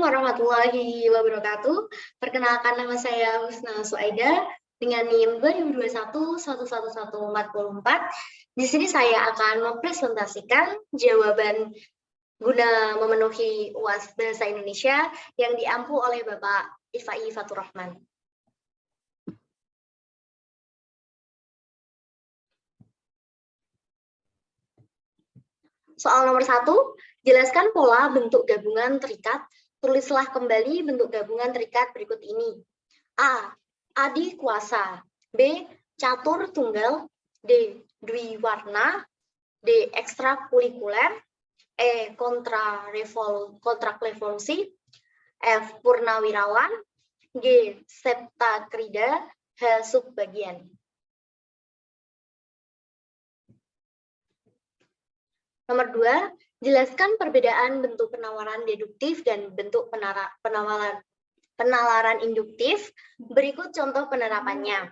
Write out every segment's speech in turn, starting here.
Assalamualaikum warahmatullahi wabarakatuh. Perkenalkan, nama saya Husna Suaida dengan NIM 2021-11144. Di sini saya akan mempresentasikan jawaban guna memenuhi UAS Bahasa Indonesia yang diampu oleh Bapak Ifai Fatur Rahman. Soal nomor 1, jelaskan pola bentuk gabungan terikat. Tulislah kembali bentuk gabungan terikat berikut ini. A. Adikuasa. B. Catur tunggal. D. Dwiwarna. D. Ekstrakurikuler. E. Kontrak-revolusi. F. Purnawirawan. G. Septakrida. H. Subbagian. Nomor 2, jelaskan perbedaan bentuk penawaran deduktif dan bentuk penalaran induktif. Berikut contoh penerapannya.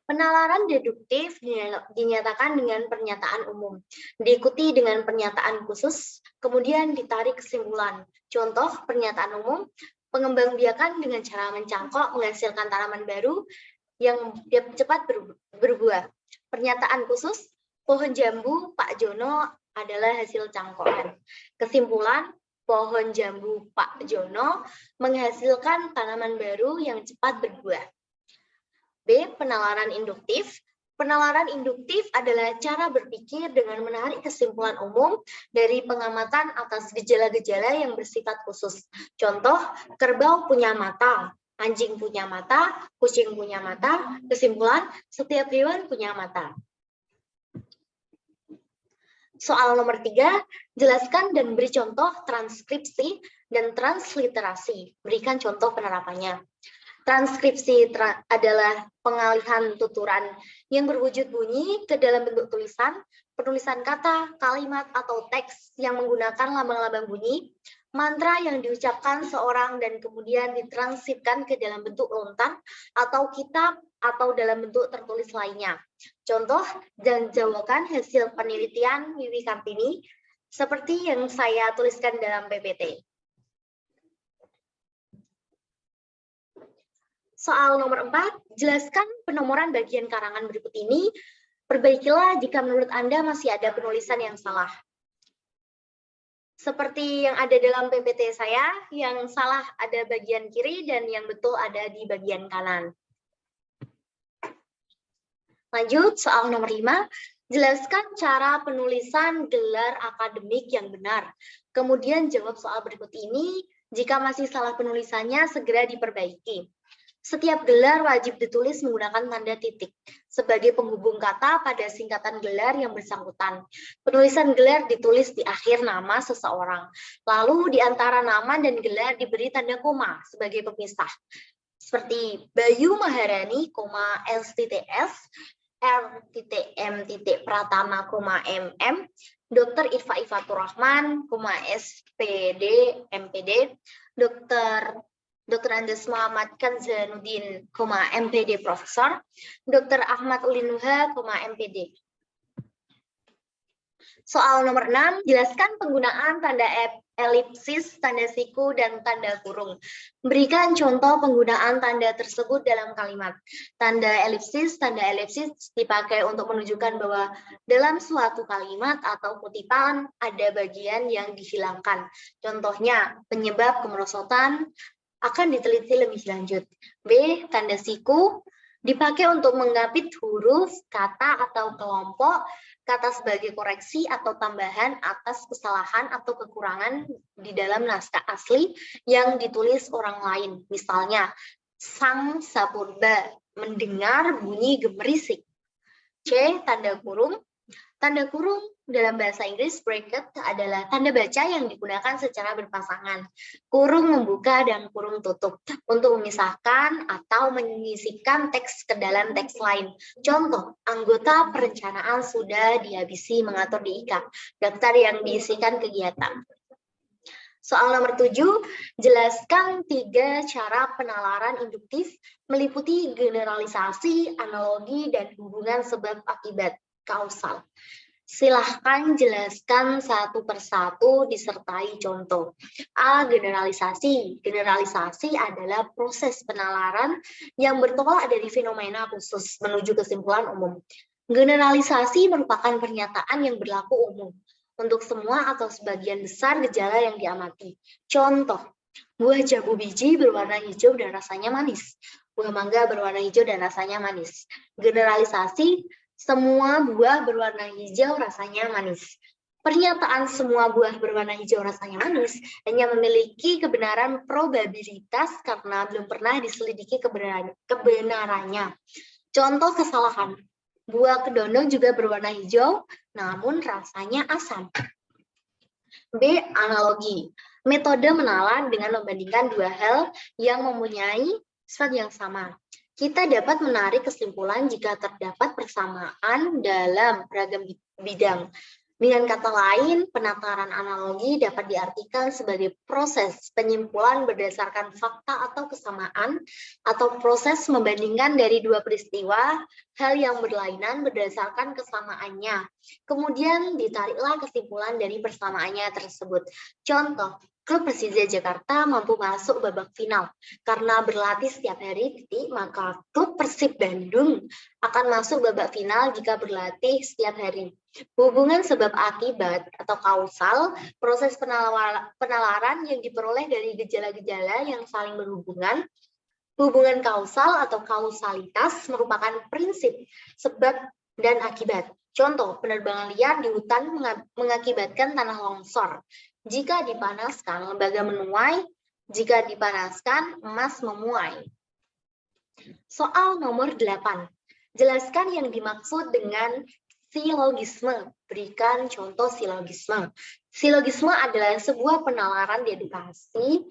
Penalaran deduktif dinyatakan dengan pernyataan umum, diikuti dengan pernyataan khusus, kemudian ditarik kesimpulan. Contoh pernyataan umum, pengembangbiakan dengan cara mencangkok menghasilkan tanaman baru yang cepat berbuah. Pernyataan khusus, pohon jambu Pak Jono adalah hasil cangkokan. Kesimpulan, pohon jambu Pak Jono menghasilkan tanaman baru yang cepat berbuah. B. Penalaran induktif. Penalaran induktif adalah cara berpikir dengan menarik kesimpulan umum dari pengamatan atas gejala-gejala yang bersifat khusus. Contoh, kerbau punya mata, anjing punya mata, kucing punya mata. Kesimpulan, setiap hewan punya mata. Soal nomor 3, jelaskan dan beri contoh transkripsi dan transliterasi. Berikan contoh penerapannya. Transkripsi adalah pengalihan tuturan yang berwujud bunyi ke dalam bentuk tulisan, penulisan kata, kalimat, atau teks yang menggunakan lambang-lambang bunyi, mantra yang diucapkan seorang dan kemudian ditranskripsikan ke dalam bentuk lontar atau kitab atau dalam bentuk tertulis lainnya. Contoh dan jawaban hasil penelitian Wiwi Kartini seperti yang saya tuliskan dalam PPT. Soal nomor 4, jelaskan penomoran bagian karangan berikut ini. Perbaikilah jika menurut Anda masih ada penulisan yang salah. Seperti yang ada dalam PPT saya, yang salah ada bagian kiri dan yang betul ada di bagian kanan. Lanjut, soal nomor 5, jelaskan cara penulisan gelar akademik yang benar. Kemudian jawab soal berikut ini, jika masih salah penulisannya segera diperbaiki. Setiap gelar wajib ditulis menggunakan tanda titik sebagai penghubung kata pada singkatan gelar yang bersangkutan. Penulisan gelar ditulis di akhir nama seseorang. Lalu di antara nama dan gelar diberi tanda koma sebagai pemisah. Seperti Bayu Maharani, LTTS, R.M. Pratama, MM, Dr. Ifai Fatur Rahman, SPD, MPD, Dr. Andes Muhammad Kanzanuddin, MPD Profesor, Dr. Ahmad Ulinuha, MPD. Soal nomor 6, jelaskan penggunaan tanda elipsis, tanda siku, dan tanda kurung. Berikan contoh penggunaan tanda tersebut dalam kalimat. Tanda elipsis dipakai untuk menunjukkan bahwa dalam suatu kalimat atau kutipan ada bagian yang dihilangkan. Contohnya, penyebab kemerosotan akan diteliti lebih lanjut. B. Tanda siku dipakai untuk mengapit huruf, kata, atau kelompok kata sebagai koreksi atau tambahan atas kesalahan atau kekurangan di dalam naskah asli yang ditulis orang lain. Misalnya, sang sapurba mendengar bunyi gemerisik. C. Tanda kurung. Tanda kurung dalam bahasa Inggris bracket adalah tanda baca yang digunakan secara berpasangan. Kurung membuka dan kurung tutup untuk memisahkan atau menyisipkan teks ke dalam teks lain. Contoh, anggota perencanaan sudah dihabisi mengatur di IKA, daftar yang diisikan kegiatan. Soal nomor 7, jelaskan 3 cara penalaran induktif meliputi generalisasi, analogi, dan hubungan sebab akibat. Kausal. Silahkan jelaskan satu persatu disertai contoh. A. Generalisasi. Generalisasi adalah proses penalaran yang bertolak dari fenomena khusus menuju kesimpulan umum. Generalisasi merupakan pernyataan yang berlaku umum untuk semua atau sebagian besar gejala yang diamati. Contoh, buah jambu biji berwarna hijau dan rasanya manis. Buah mangga berwarna hijau dan rasanya manis. Generalisasi, semua buah berwarna hijau rasanya manis. Pernyataan semua buah berwarna hijau rasanya manis hanya memiliki kebenaran probabilitas karena belum pernah diselidiki kebenarannya. Contoh kesalahan, buah kedondong juga berwarna hijau, namun rasanya asam. B. Analogi. Metode menalar dengan membandingkan dua hal yang mempunyai sifat yang sama. Kita dapat menarik kesimpulan jika terdapat persamaan dalam beragam bidang. Dengan kata lain, penataran analogi dapat diartikan sebagai proses penyimpulan berdasarkan fakta atau kesamaan, atau proses membandingkan dari dua peristiwa, hal yang berlainan berdasarkan kesamaannya. Kemudian ditariklah kesimpulan dari persamaannya tersebut. Contoh, klub Persija Jakarta mampu masuk babak final karena berlatih setiap hari, maka klub Persib Bandung akan masuk babak final jika berlatih setiap hari. Hubungan sebab akibat atau kausal, proses penalaran yang diperoleh dari gejala-gejala yang saling berhubungan. Hubungan kausal atau kausalitas merupakan prinsip sebab dan akibat. Contoh, penerbangan liar di hutan mengakibatkan tanah longsor. Jika dipanaskan, lembaga menuai. Jika dipanaskan, emas memuai. Soal nomor 8. Jelaskan yang dimaksud dengan silogisme. Berikan contoh silogisme. Silogisme adalah sebuah penalaran deduksi,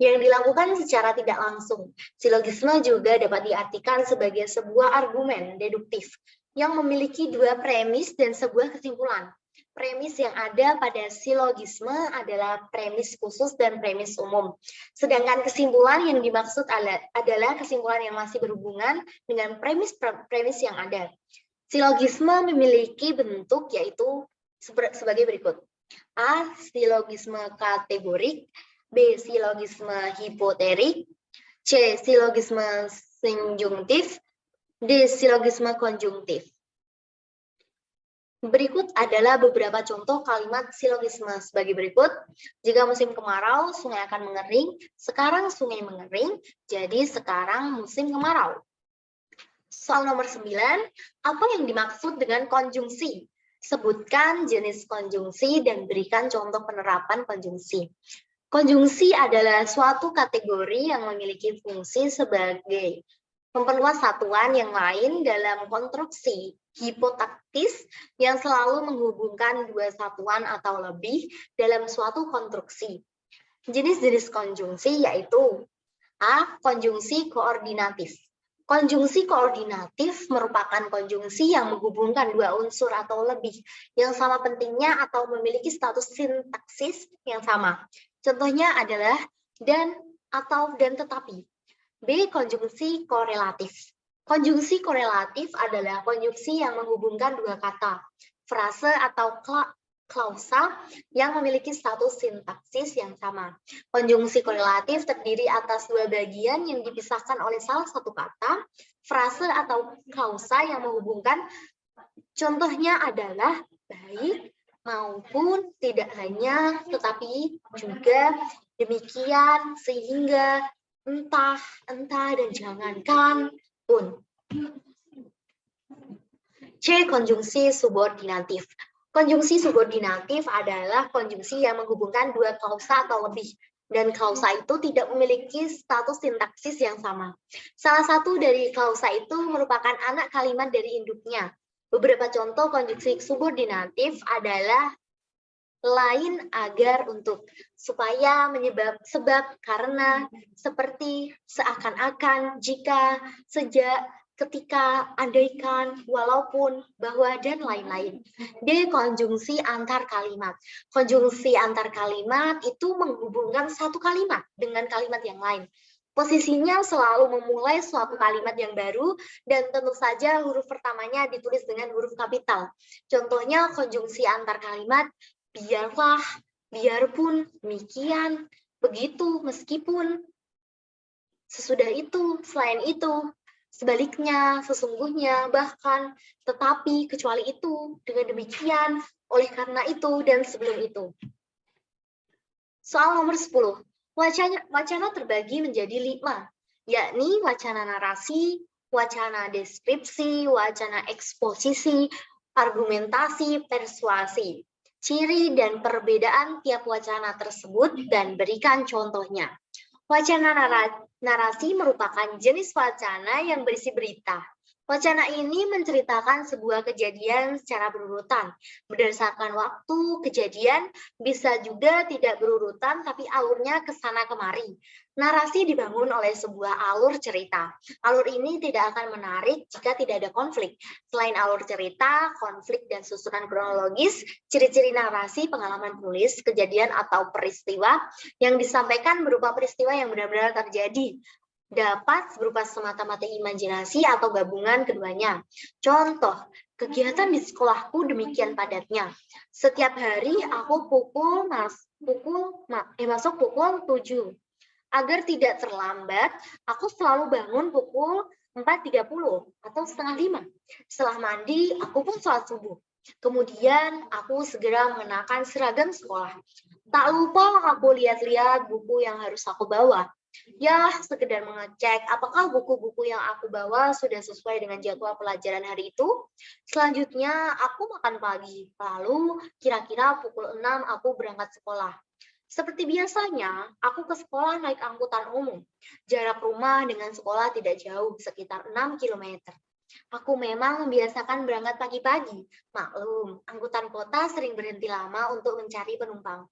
yang dilakukan secara tidak langsung. Silogisme juga dapat diartikan sebagai sebuah argumen deduktif yang memiliki dua premis dan sebuah kesimpulan. Premis yang ada pada silogisme adalah premis khusus dan premis umum. Sedangkan kesimpulan yang dimaksud adalah kesimpulan yang masih berhubungan dengan premis yang ada. Silogisme memiliki bentuk yaitu sebagai berikut. A. Silogisme kategorik. B. Silogisme hipotetik. C. Silogisme sinjungtif. D. Silogisme konjungtif. Berikut adalah beberapa contoh kalimat silogisme sebagai berikut. Jika musim kemarau, sungai akan mengering. Sekarang sungai mengering, jadi sekarang musim kemarau. Soal nomor 9, apa yang dimaksud dengan konjungsi? Sebutkan jenis konjungsi dan berikan contoh penerapan konjungsi. Konjungsi adalah suatu kategori yang memiliki fungsi sebagai memperluas satuan yang lain dalam konstruksi hipotaktis yang selalu menghubungkan dua satuan atau lebih dalam suatu konstruksi. Jenis-jenis konjungsi yaitu A. Konjungsi koordinatif. Konjungsi koordinatif merupakan konjungsi yang menghubungkan dua unsur atau lebih yang sama pentingnya atau memiliki status sintaksis yang sama. Contohnya adalah dan, atau, dan, tetapi. B. Konjungsi korelatif. Konjungsi korelatif adalah konjungsi yang menghubungkan dua kata, frase atau klausa yang memiliki status sintaksis yang sama. Konjungsi korelatif terdiri atas dua bagian yang dipisahkan oleh salah satu kata, frase atau klausa yang menghubungkan. Contohnya adalah baik, maupun, tidak hanya, tetapi, juga, demikian, sehingga, entah, dan jangankan pun. C. Konjungsi subordinatif. Konjungsi subordinatif adalah konjungsi yang menghubungkan dua klausa atau lebih, dan klausa itu tidak memiliki status sintaksis yang sama. Salah satu dari klausa itu merupakan anak kalimat dari induknya. Beberapa contoh konjungsi subordinatif adalah lain, agar, untuk, supaya, menyebab, sebab, karena, seperti, seakan-akan, jika, sejak, ketika, andaikan, walaupun, bahwa, dan lain-lain. D. Konjungsi antar kalimat. Konjungsi antar kalimat itu menghubungkan satu kalimat dengan kalimat yang lain. Posisinya selalu memulai suatu kalimat yang baru dan tentu saja huruf pertamanya ditulis dengan huruf kapital. Contohnya konjungsi antar kalimat, biarlah, biarpun, demikian, begitu, meskipun, sesudah itu, selain itu, sebaliknya, sesungguhnya, bahkan, tetapi, kecuali itu, dengan demikian, oleh karena itu, dan sebelum itu. Soal nomor 10. Wacana terbagi menjadi 5, yakni wacana narasi, wacana deskripsi, wacana eksposisi, argumentasi, persuasi. Ciri dan perbedaan tiap wacana tersebut dan berikan contohnya. Wacana narasi merupakan jenis wacana yang berisi berita. Wacana ini menceritakan sebuah kejadian secara berurutan. Berdasarkan waktu kejadian, bisa juga tidak berurutan tapi alurnya ke sana kemari. Narasi dibangun oleh sebuah alur cerita. Alur ini tidak akan menarik jika tidak ada konflik. Selain alur cerita, konflik, dan susunan kronologis, ciri-ciri narasi, pengalaman penulis, kejadian atau peristiwa yang disampaikan berupa peristiwa yang benar-benar terjadi. Dapat berupa semata-mata imajinasi atau gabungan keduanya. Contoh, kegiatan di sekolahku demikian padatnya. Setiap hari aku masuk pukul 7. Agar tidak terlambat, aku selalu bangun pukul 4.30 atau setengah 5. Setelah mandi, aku pun sholat subuh. Kemudian aku segera mengenakan seragam sekolah. Tak lupa aku lihat-lihat buku yang harus aku bawa. Ya, sekedar mengecek apakah buku-buku yang aku bawa sudah sesuai dengan jadwal pelajaran hari itu. Selanjutnya, aku makan pagi. Lalu, kira-kira pukul 6 aku berangkat sekolah. Seperti biasanya, aku ke sekolah naik angkutan umum. Jarak rumah dengan sekolah tidak jauh, sekitar 6 km. Aku memang membiasakan berangkat pagi-pagi. Maklum, angkutan kota sering berhenti lama untuk mencari penumpang.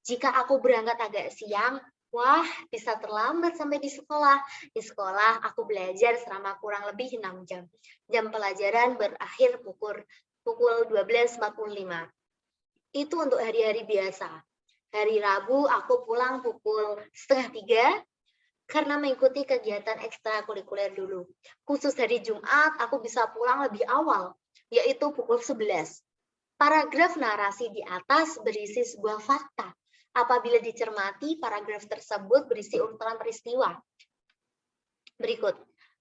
Jika aku berangkat agak siang, wah, bisa terlambat sampai di sekolah. Di sekolah, aku belajar selama kurang lebih 6 jam. Jam pelajaran berakhir pukul 12.45. Itu untuk hari-hari biasa. Hari Rabu, aku pulang pukul 2:30 karena mengikuti kegiatan ekstrakurikuler dulu. Khusus hari Jumat, aku bisa pulang lebih awal, yaitu pukul 11. Paragraf narasi di atas berisi sebuah fakta. Apabila dicermati, paragraf tersebut berisi urutan peristiwa. Berikut,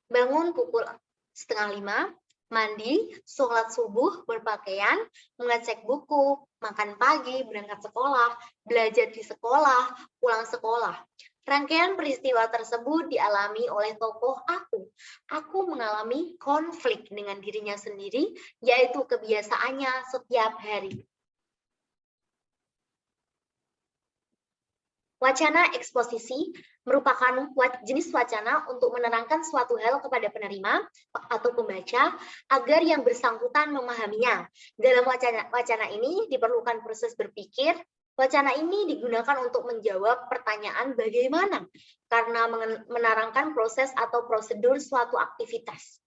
bangun pukul 4:30, mandi, sholat subuh, berpakaian, mengecek buku, makan pagi, berangkat sekolah, belajar di sekolah, pulang sekolah. Rangkaian peristiwa tersebut dialami oleh tokoh aku. Aku mengalami konflik dengan dirinya sendiri, yaitu kebiasaannya setiap hari. Wacana eksposisi merupakan jenis wacana untuk menerangkan suatu hal kepada penerima atau pembaca agar yang bersangkutan memahaminya. Dalam wacana ini diperlukan proses berpikir. Wacana ini digunakan untuk menjawab pertanyaan bagaimana karena menerangkan proses atau prosedur suatu aktivitas.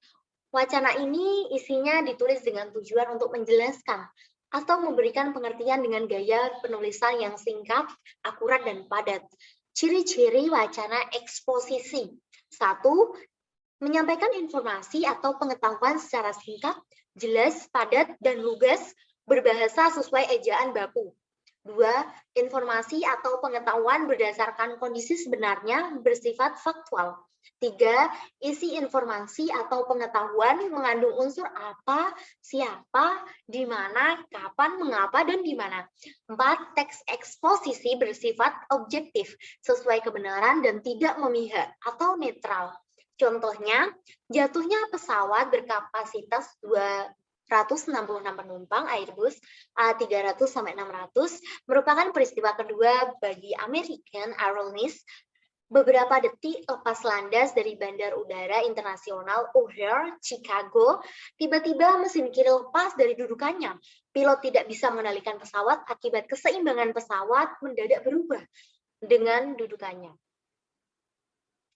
Wacana ini isinya ditulis dengan tujuan untuk menjelaskan atau memberikan pengertian dengan gaya penulisan yang singkat, akurat, dan padat. Ciri-ciri wacana eksposisi. 1. Menyampaikan informasi atau pengetahuan secara singkat, jelas, padat, dan lugas, berbahasa sesuai ejaan baku. 2. Informasi atau pengetahuan berdasarkan kondisi sebenarnya bersifat faktual. 3. Isi informasi atau pengetahuan mengandung unsur apa, siapa, di mana, kapan, mengapa, dan di mana. 4. Teks eksposisi bersifat objektif, sesuai kebenaran dan tidak memihak atau netral. Contohnya, jatuhnya pesawat berkapasitas 266 penumpang Airbus A300-600 merupakan peristiwa kedua bagi American Airlines. Beberapa detik lepas landas dari Bandar Udara Internasional O'Hare, Chicago, tiba-tiba mesin kiri lepas dari dudukannya. Pilot tidak bisa mengendalikan pesawat akibat keseimbangan pesawat mendadak berubah dengan dudukannya.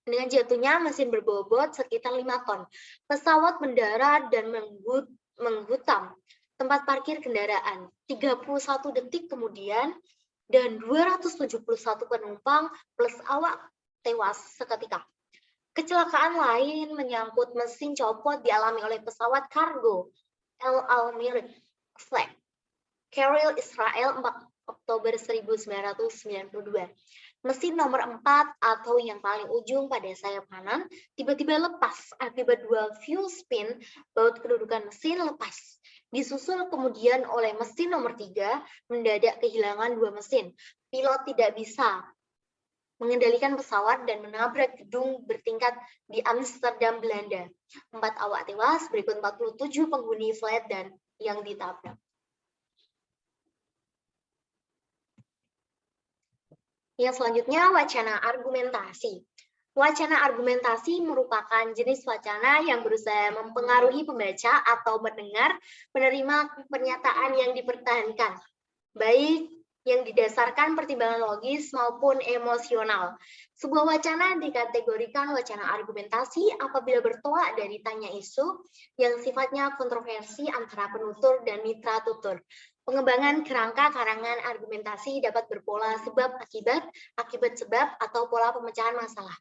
Dengan jatuhnya mesin berbobot sekitar 5 ton. Pesawat mendarat dan menghutam tempat parkir kendaraan. 31 detik kemudian, dan 271 penumpang plus awak tewas seketika. Kecelakaan lain menyangkut mesin copot dialami oleh pesawat kargo El Al-Mirik Flag Carrier Israel 4 Oktober 1992. Mesin nomor 4 atau yang paling ujung pada sayap kanan tiba-tiba lepas akibat dua fuel spin, baut kedudukan mesin lepas. Disusul kemudian oleh mesin nomor 3, mendadak kehilangan dua mesin. Pilot tidak bisa mengendalikan pesawat dan menabrak gedung bertingkat di Amsterdam, Belanda. 4 awak tewas, berikut 47 penghuni flight dan yang ditabrak. Yang selanjutnya, wacana argumentasi. Wacana argumentasi merupakan jenis wacana yang berusaha mempengaruhi pembaca atau mendengar penerima pernyataan yang dipertahankan, baik yang didasarkan pertimbangan logis maupun emosional. Sebuah wacana dikategorikan wacana argumentasi apabila bertolak dari tanya isu yang sifatnya kontroversi antara penutur dan mitra tutur. Pengembangan kerangka karangan argumentasi dapat berpola sebab-akibat, akibat-sebab, atau pola pemecahan masalah.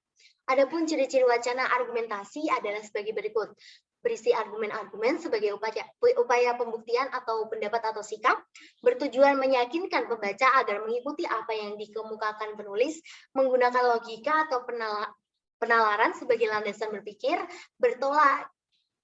Adapun ciri-ciri wacana argumentasi adalah sebagai berikut. Berisi argumen-argumen sebagai upaya pembuktian atau pendapat atau sikap, bertujuan meyakinkan pembaca agar mengikuti apa yang dikemukakan penulis, menggunakan logika atau penalaran sebagai landasan berpikir, bertolak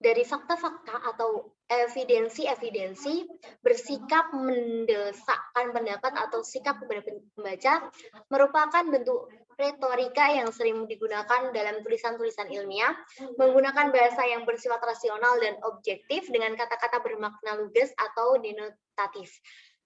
dari fakta-fakta atau evidensi-evidensi, bersikap mendesakkan pendapat atau sikap kepada pembaca, merupakan bentuk retorika yang sering digunakan dalam tulisan-tulisan ilmiah, menggunakan bahasa yang bersifat rasional dan objektif dengan kata-kata bermakna lugas atau denotatif.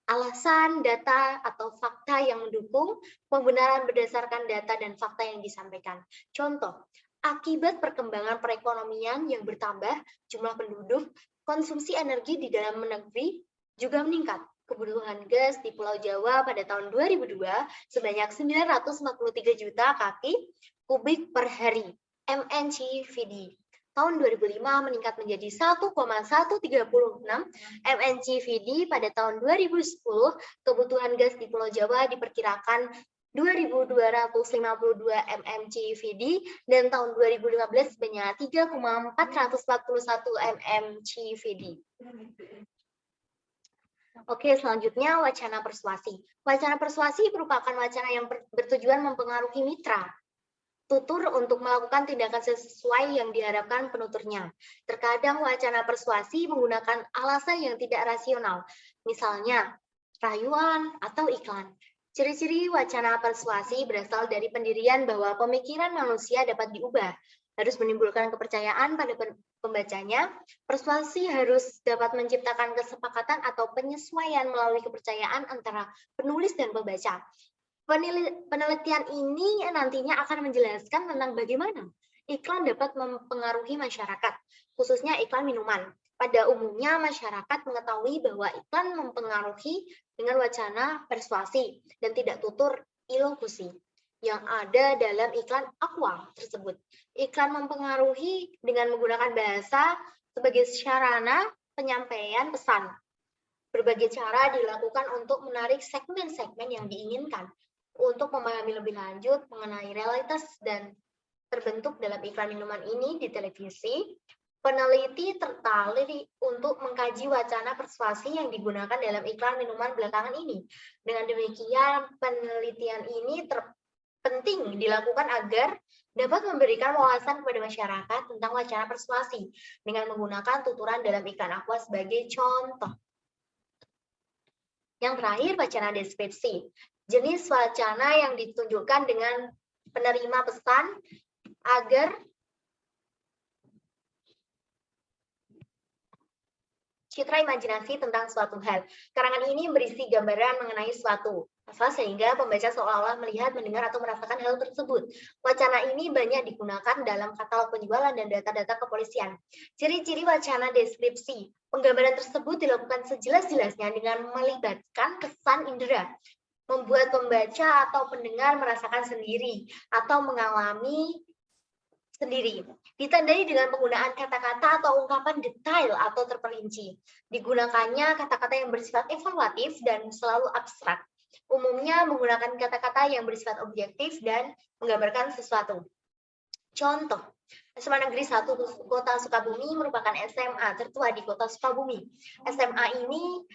Alasan, data, atau fakta yang mendukung pembenaran berdasarkan data dan fakta yang disampaikan. Contoh, akibat perkembangan perekonomian yang bertambah, jumlah penduduk, konsumsi energi di dalam negeri juga meningkat. Kebutuhan gas di Pulau Jawa pada tahun 2002 sebanyak 943 juta kaki kubik per hari, MNCVD. Tahun 2005 meningkat menjadi 1,136 MNCVD. Pada tahun 2010, kebutuhan gas di Pulau Jawa diperkirakan 2.252 MMCVD dan tahun 2015 sebanyak 3,441 MMCVD. Oke, selanjutnya wacana persuasi. Wacana persuasi merupakan wacana yang bertujuan mempengaruhi mitra tutur untuk melakukan tindakan sesuai yang diharapkan penuturnya. Terkadang wacana persuasi menggunakan alasan yang tidak rasional, misalnya rayuan atau iklan. Ciri-ciri wacana persuasi berasal dari pendirian bahwa pemikiran manusia dapat diubah, harus menimbulkan kepercayaan pada pembacanya. Persuasi harus dapat menciptakan kesepakatan atau penyesuaian melalui kepercayaan antara penulis dan pembaca. Penelitian ini nantinya akan menjelaskan tentang bagaimana iklan dapat mempengaruhi masyarakat, khususnya iklan minuman. Pada umumnya, masyarakat mengetahui bahwa iklan mempengaruhi dengan wacana persuasi dan tidak tutur ilokusi yang ada dalam iklan Aqua tersebut. Iklan mempengaruhi dengan menggunakan bahasa sebagai sarana penyampaian pesan. Berbagai cara dilakukan untuk menarik segmen-segmen yang diinginkan. Untuk memahami lebih lanjut mengenai realitas dan terbentuk dalam iklan minuman ini di televisi, peneliti tertarik untuk mengkaji wacana persuasi yang digunakan dalam iklan minuman belakangan ini. Dengan demikian, penelitian ini penting dilakukan agar dapat memberikan wawasan kepada masyarakat tentang wacana persuasi dengan menggunakan tuturan dalam iklan Aqua sebagai contoh. Yang terakhir, wacana deskripsi. Jenis wacana yang ditunjukkan dengan penerima pesan agar citra imajinasi tentang suatu hal. Karangan ini berisi gambaran mengenai suatu hal sehingga pembaca seolah-olah melihat, mendengar, atau merasakan hal tersebut. Wacana ini banyak digunakan dalam katalog penjualan dan data-data kepolisian. Ciri-ciri wacana deskripsi. Penggambaran tersebut dilakukan sejelas-jelasnya dengan melibatkan kesan indera, membuat pembaca atau pendengar merasakan sendiri atau mengalami sendiri. Ditandai dengan penggunaan kata-kata atau ungkapan detail atau terperinci. Digunakannya kata-kata yang bersifat evaluatif dan selalu abstrak. Umumnya menggunakan kata-kata yang bersifat objektif dan menggambarkan sesuatu. Contoh, SMA Negeri 1 Kota Sukabumi merupakan SMA tertua di Kota Sukabumi. SMA ini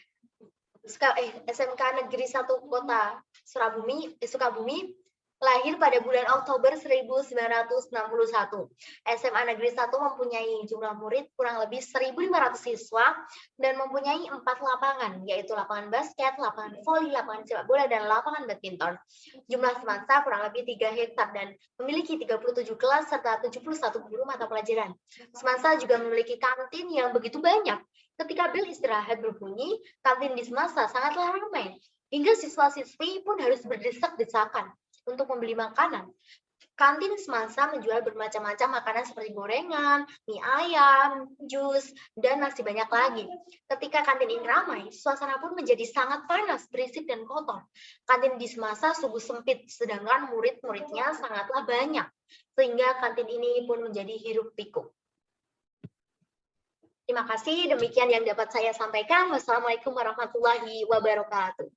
SMK Negeri 1 Kota Sukabumi lahir pada bulan Oktober 1961. SMA Negeri 1 mempunyai jumlah murid kurang lebih 1.500 siswa dan mempunyai 4 lapangan, yaitu lapangan basket, lapangan voli, lapangan sepak bola, dan lapangan badminton. Jumlah semansa kurang lebih 3 hektar dan memiliki 37 kelas serta 71 guru mata pelajaran. Semansa juga memiliki kantin yang begitu banyak. Ketika bel istirahat berbunyi, kantin di Semansa sangatlah ramai, hingga siswa-siswi pun harus berdesak-desakan untuk membeli makanan. Kantin Semansa menjual bermacam-macam makanan seperti gorengan, mie ayam, jus, dan masih banyak lagi. Ketika kantin ini ramai, suasana pun menjadi sangat panas, berisik, dan kotor. Kantin di Semansa sungguh sempit, sedangkan murid-muridnya sangatlah banyak, sehingga kantin ini pun menjadi hiruk-pikuk. Terima kasih, demikian yang dapat saya sampaikan. Wassalamualaikum warahmatullahi wabarakatuh.